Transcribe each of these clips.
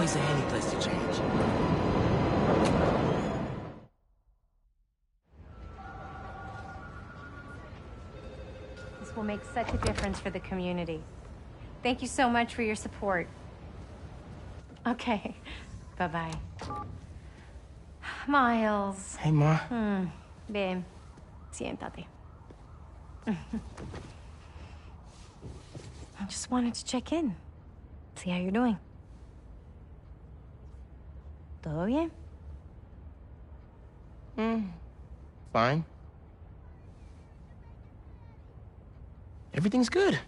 always a handy place to change. This will make such a difference for the community. Thank you so much for your support. Okay, bye-bye. Miles. Hey, Ma. Ven, siéntate. I just wanted to check in. See how you're doing. ¿Todo bien? Fine. Everything's good.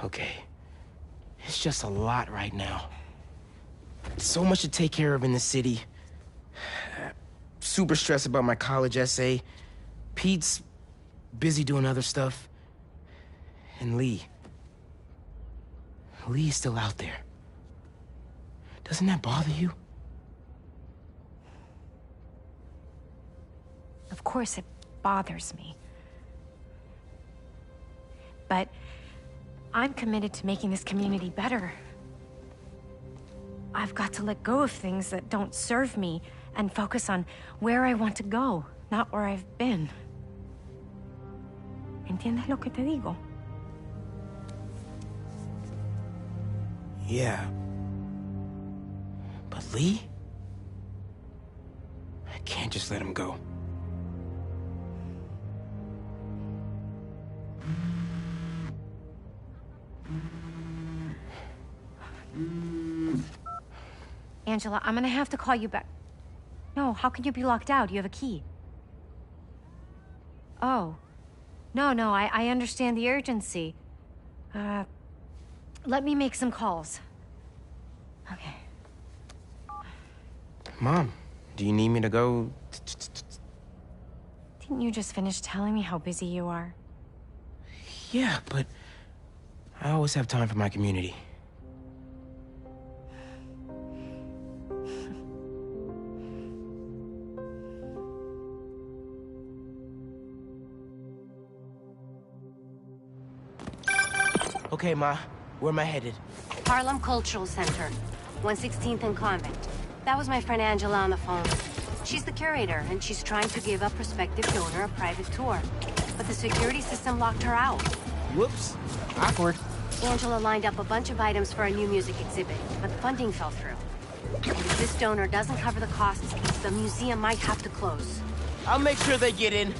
Okay. It's just a lot right now. So much to take care of in the city. Super stressed about my college essay. Pete's busy doing other stuff. And Lee. Lee's still out there. Doesn't that bother you? Of course it bothers me. But I'm committed to making this community better. I've got to let go of things that don't serve me and focus on where I want to go, not where I've been. ¿Entiendes lo que te digo? Yeah. But Lee? I can't just let him go. Angela, I'm gonna have to call you back. No, how can you be locked out? You have a key. Oh. No, I understand the urgency. Let me make some calls. Okay. Mom, do you need me to go? Didn't you just finish telling me how busy you are? Yeah, but I always have time for my community. Okay, Ma. Where am I headed? Harlem Cultural Center, 116th and Convent. That was my friend Angela on the phone. She's the curator, and she's trying to give a prospective donor a private tour. But the security system locked her out. Whoops. Awkward. Angela lined up a bunch of items for a new music exhibit, but funding fell through. And if this donor doesn't cover the costs, the museum might have to close. I'll make sure they get in.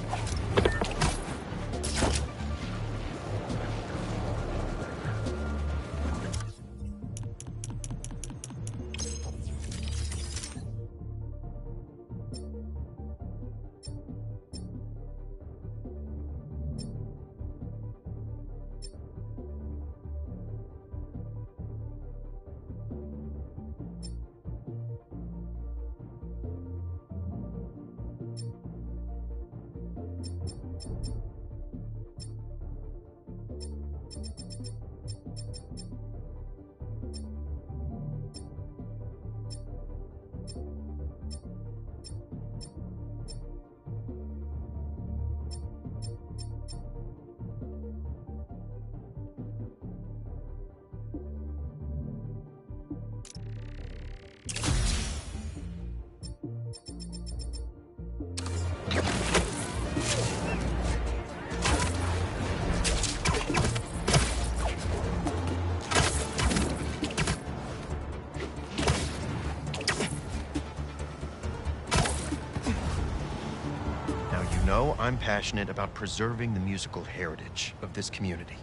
I'm passionate about preserving the musical heritage of this community.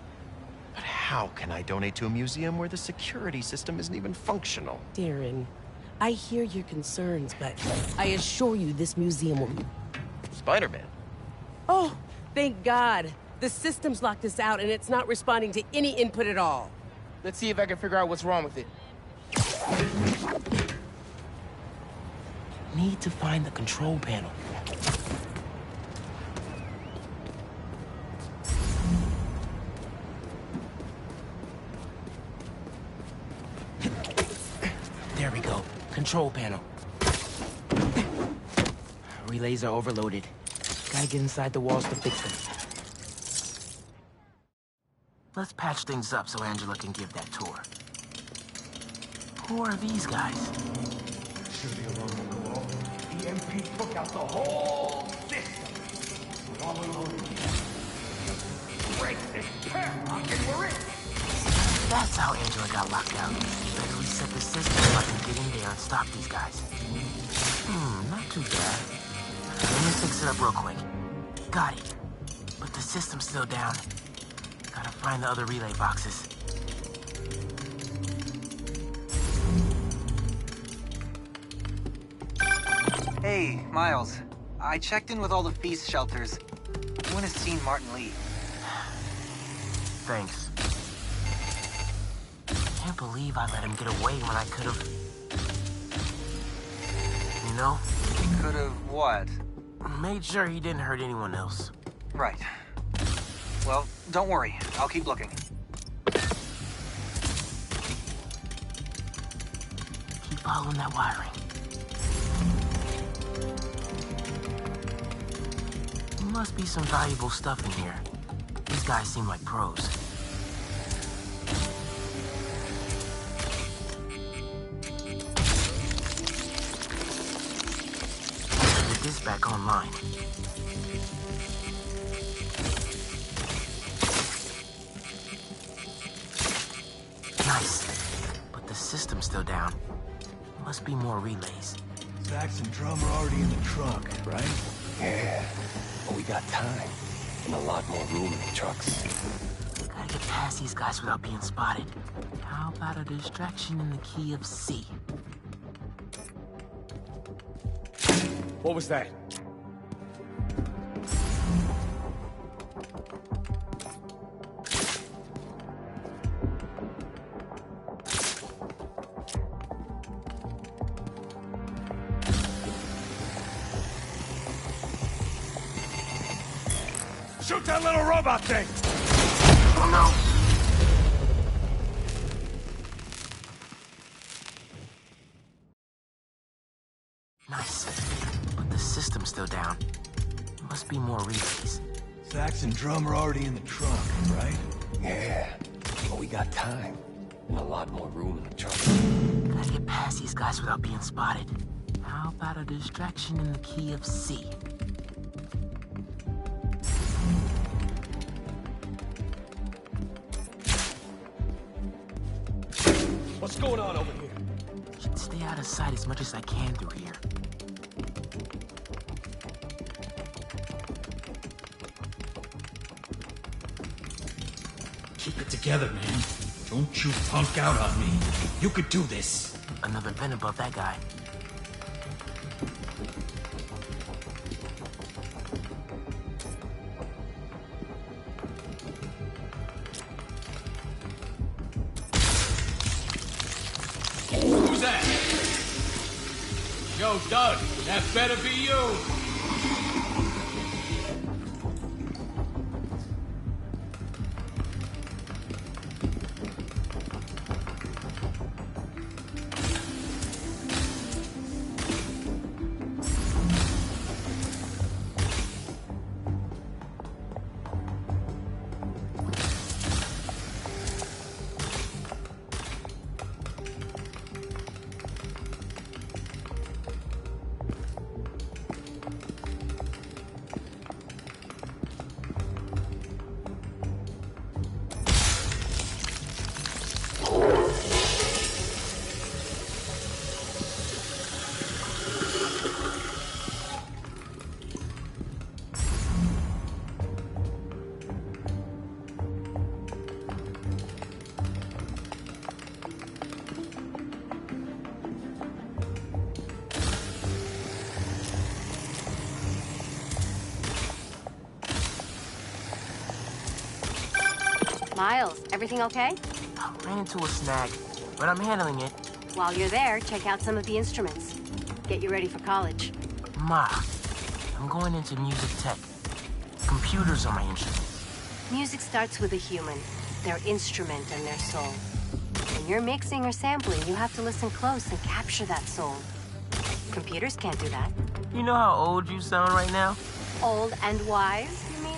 But how can I donate to a museum where the security system isn't even functional? Darren, I hear your concerns, but I assure you this museum will... Spiderman? Oh, thank God. The system's locked us out and it's not responding to any input at all. Let's see if I can figure out what's wrong with it. Need to find the control panel. There we go. Control panel. Relays are overloaded. Gotta get inside the walls to fix them. Let's patch things up so Angela can give that tour. Who are these guys? Should be along the wall. EMP took out the whole system. Follow the lead. Break this padlock and we're in. That's how Angela got locked out. Better reset the system so I can get in there and stop these guys. Not too bad. Let me fix it up real quick. Got it. But the system's still down. Gotta find the other relay boxes. Hey, Miles. I checked in with all the feast shelters. No one has seen Martin Lee. Thanks. Can't believe I let him get away when I could've... You know? Could've what? Made sure he didn't hurt anyone else. Right. Well, don't worry. I'll keep looking. Keep following that wiring. Must be some valuable stuff in here. These guys seem like pros. Get this back online. Nice. But the system's still down. Must be more relays. Sax and drum are already in the truck, right? Yeah, but we got time. And a lot more room in the trucks. Gotta get past these guys without being spotted. How about a distraction in the key of C? What was that? Shoot that little robot thing! Oh no! Nice. But the system's still down. Must be more relays. Sax and drum are already in the truck, right? Yeah, but we got time. And a lot more room in the trucks. Gotta get past these guys without being spotted. How about a distraction in the key of C? What's going on over here? Should stay out of sight as much as I can through here. Keep it together, man. Don't you punk out on me. You could do this. Another vent above that guy. Who's that? Yo, Doug, that better be you. Miles, everything okay? Ran into a snag, but I'm handling it. While you're there, check out some of the instruments. Get you ready for college. Ma, I'm going into music tech. Computers are my instruments. Music starts with a human, their instrument and their soul. When you're mixing or sampling, you have to listen close and capture that soul. Computers can't do that. You know how old you sound right now? Old and wise, you mean?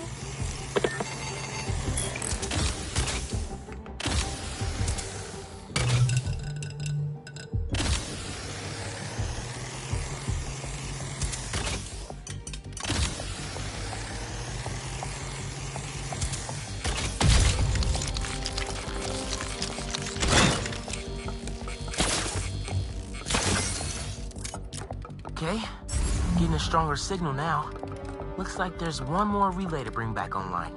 Okay, getting a stronger signal now. Looks like there's one more relay to bring back online.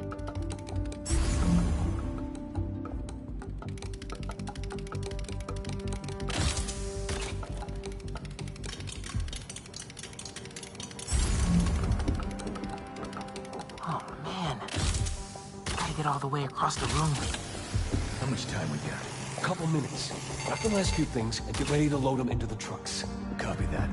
Oh man, gotta get all the way across the room. How much time we got? A couple minutes. Knock the last few things and get ready to load them into the trucks. Copy that.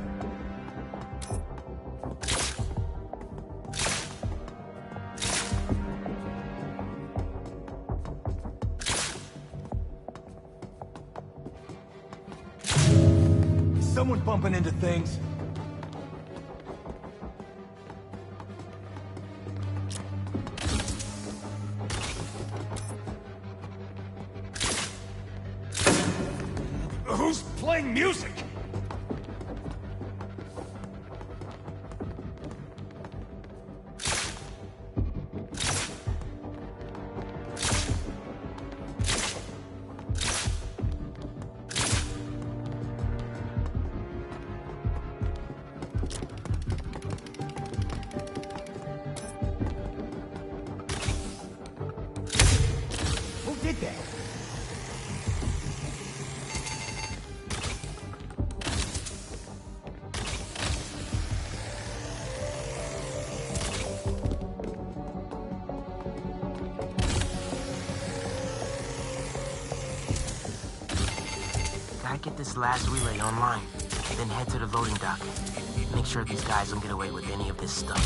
Someone bumping into things. Who's playing music? Who did that? Gotta get this last relay online, then head to the loading dock. Make sure these guys don't get away with any of this stuff.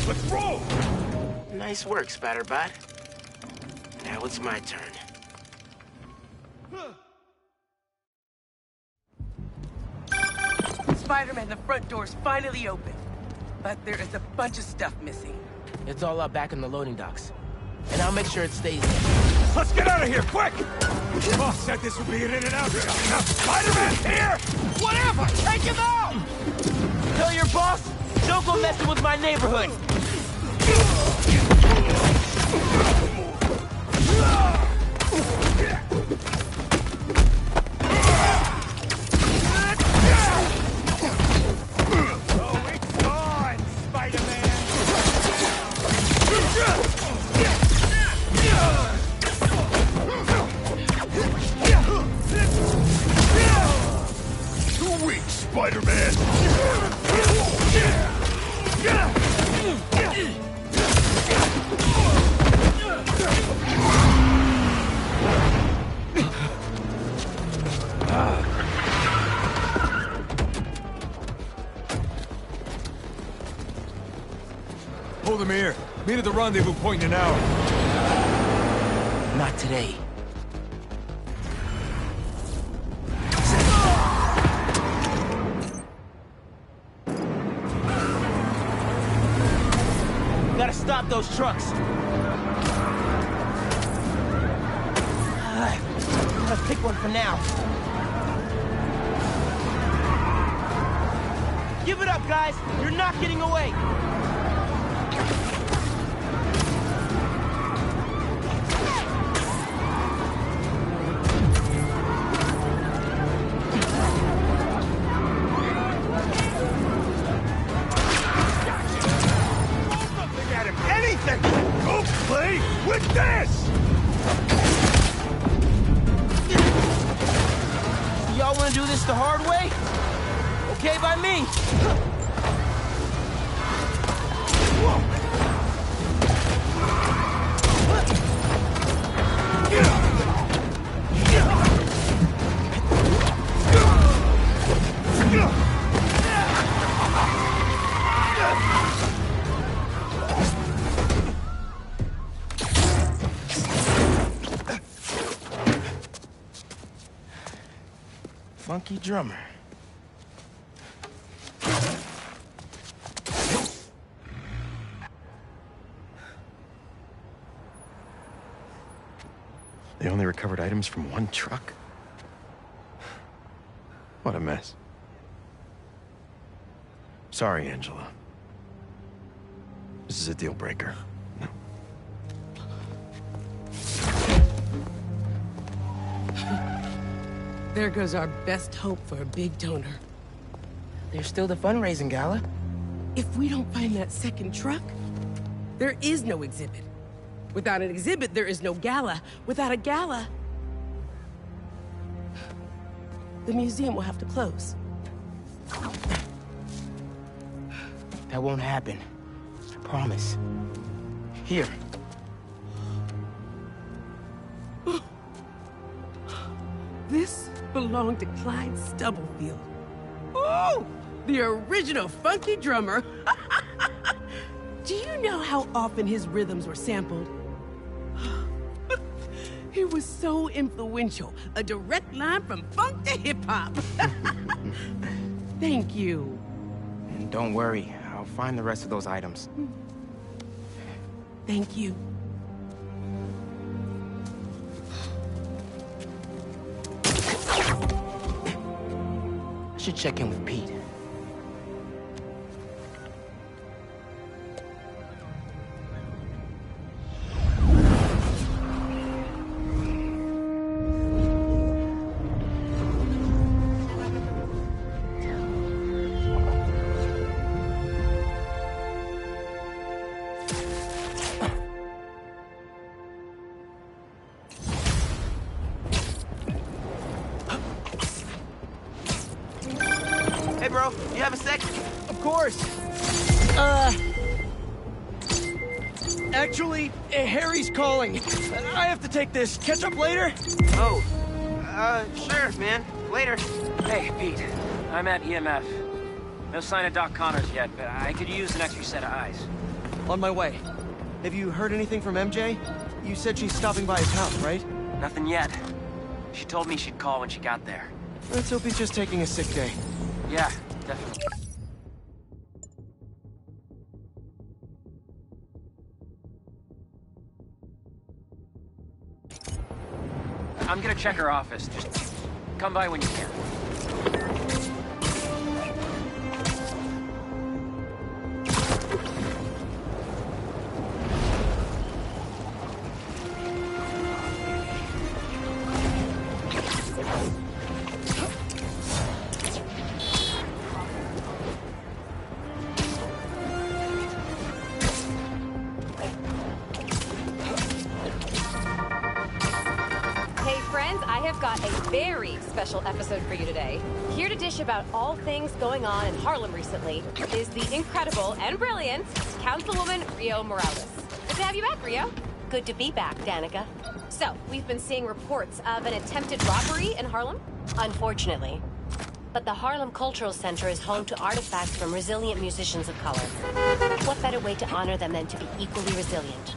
Let's roll! Nice work, Spiderbot. Now it's my turn. Spider-Man, the front door's finally open. But there is a bunch of stuff missing. It's all up back in the loading docks. And I'll make sure it stays there. Let's get out of here, quick! Boss said this would be an in and out shot. Now, Spider-Man's here! Whatever! Take him out! Tell your boss, don't go messing with my neighborhood! Oh, it's gone, Spider-Man! 2 weeks, Spider-Man! Hold him here. Meet at the rendezvous point in an hour. Not today. Gotta stop those trucks. Let's pick one for now. Give it up, guys. You're not getting away. Anything! Go play with this! Y'all wanna do this the hard way? Okay by me. Funky drummer. They only recovered items from one truck? What a mess. Sorry, Angela. This is a deal breaker. No. There goes our best hope for a big donor. There's still the fundraising gala. If we don't find that second truck, there is no exhibit. Without an exhibit, there is no gala. Without a gala, the museum will have to close. That won't happen. I promise. Here. This belonged to Clyde Stubblefield. Ooh! The original funky drummer. Do you know how often his rhythms were sampled? He was so influential. A direct line from funk to hip-hop. Thank you. And don't worry, I'll find the rest of those items. Thank you. I should check in with Pete. Hey, bro, you have a sec? Of course. Actually, Harry's calling. I have to take this. Catch up later? Oh, sure, man. Later. Hey, Pete. I'm at EMF. No sign of Doc Connors yet, but I could use an extra set of eyes. On my way. Have you heard anything from MJ? You said she's stopping by his house, right? Nothing yet. She told me she'd call when she got there. Let's hope he's just taking a sick day. Yeah, definitely. I'm gonna check her office. Just come by when you can. Got a very special episode for you today. Here to dish about all things going on in Harlem recently is the incredible and brilliant Councilwoman Rio Morales. Good to have you back, Rio. Good to be back, Danica. So, we've been seeing reports of an attempted robbery in Harlem? Unfortunately. But the Harlem Cultural Center is home to artifacts from resilient musicians of color. What better way to honor them than to be equally resilient?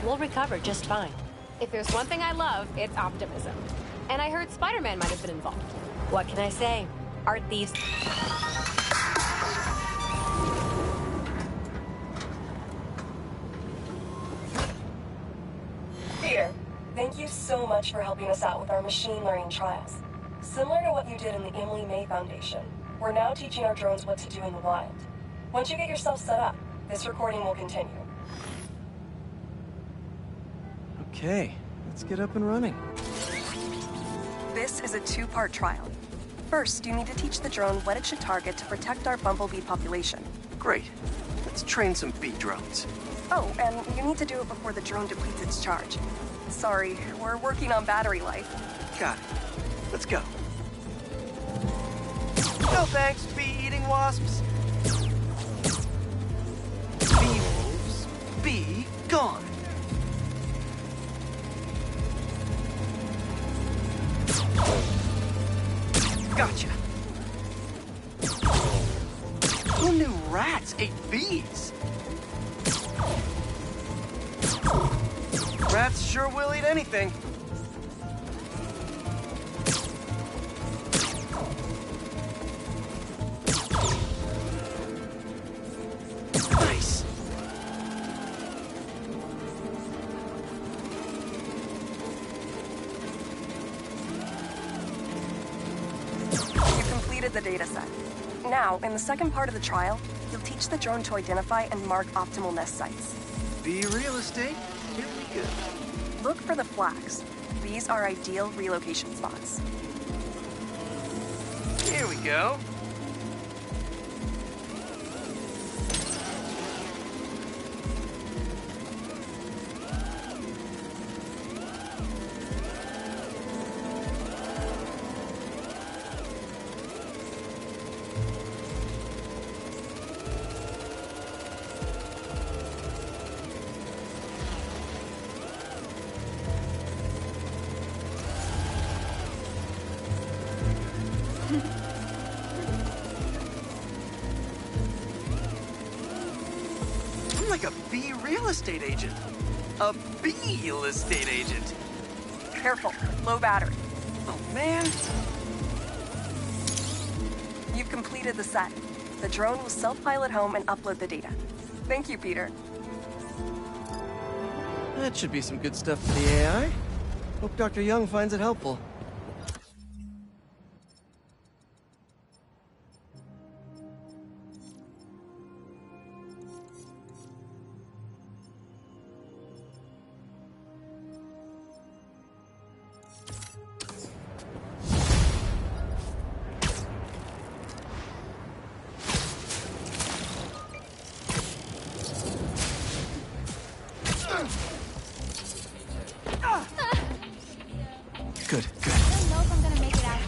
We'll recover just fine. If there's one thing I love, it's optimism. And I heard Spiderman might have been involved. What can I say? Art thieves. Peter, thank you so much for helping us out with our machine learning trials. Similar to what you did in the Emily May Foundation, we're now teaching our drones what to do in the wild. Once you get yourself set up, this recording will continue. Okay, let's get up and running. This is a two-part trial. First, you need to teach the drone what it should target to protect our bumblebee population. Great. Let's train some bee drones. Oh, and you need to do it before the drone depletes its charge. Sorry, we're working on battery life. Got it. Let's go. No thanks, bee-eating wasps. Bee wolves, be gone. Gotcha. Who knew rats ate bees? Rats sure will eat anything. Nice. You completed the data set. Now, in the second part of the trial, You'll teach the drone to identify and mark optimal nest sites. Be real estate? Here we go. Look for the flags. These are ideal relocation spots. Here we go. I'm like a bee real estate agent. A bee real estate agent. Careful, low battery. Oh, man. You've completed the set. The drone will self-pilot home and upload the data. Thank you, Peter. That should be some good stuff for the AI. Hope Dr. Young finds it helpful. Good, good. I don't know if I'm gonna make it out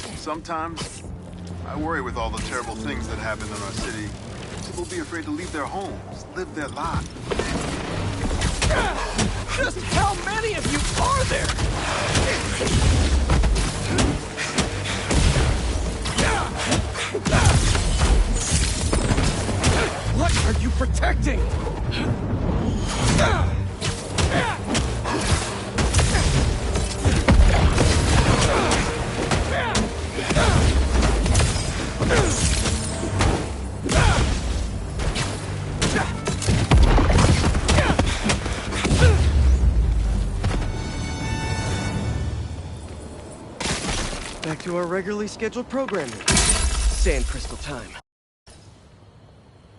there. Sometimes, I worry with all the terrible things that happen in our city. People be afraid to leave their homes, live their lives. Just how many of you are there? What are you protecting? Back to our regularly scheduled programming. Sand crystal time.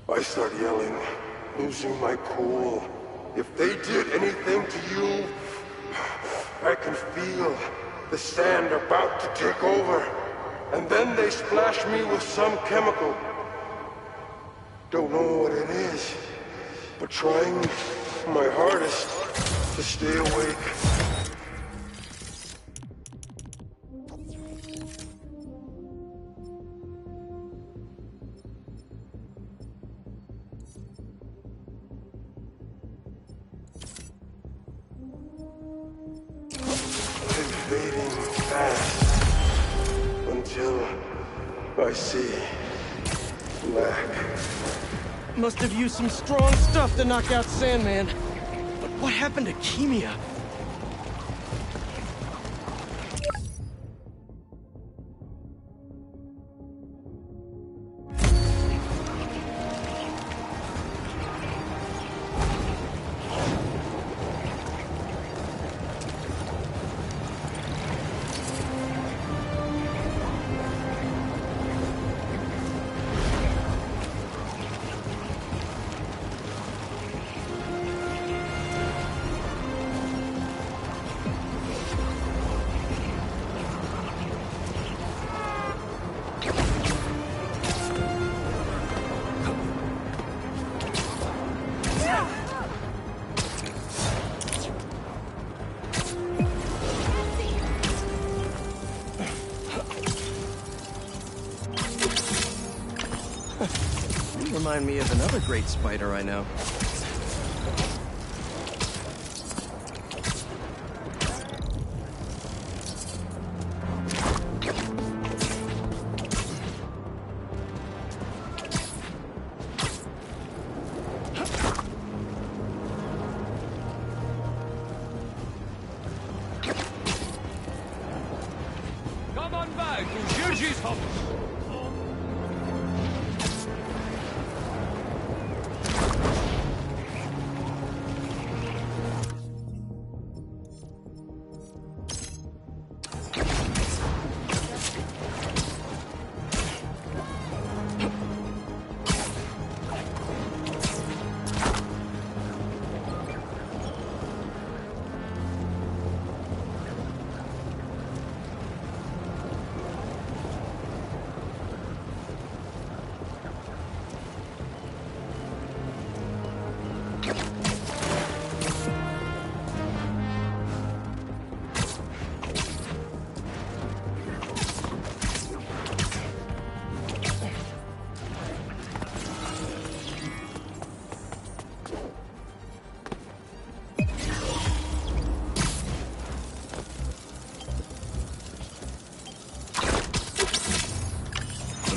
I start yelling, losing my cool. If they did anything to you, I can feel the sand about to take over. And then they splash me with some chemical. Don't know what it is, but trying my hardest to stay awake. I see black. Must have used some strong stuff to knock out Sandman. But what happened to Kimia? You remind me of another great spider I know. Come on back to Gigi's house.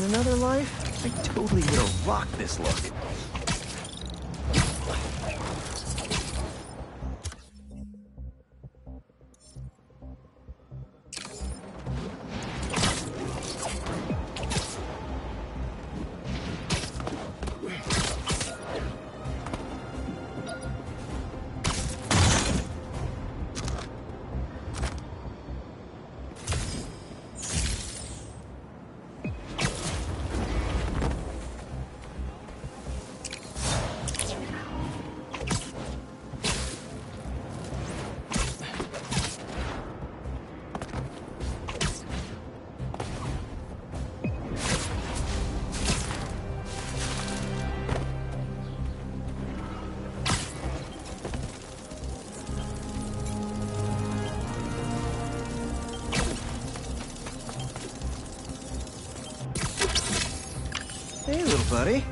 another life, I totally would have rocked this look. Hey, little buddy.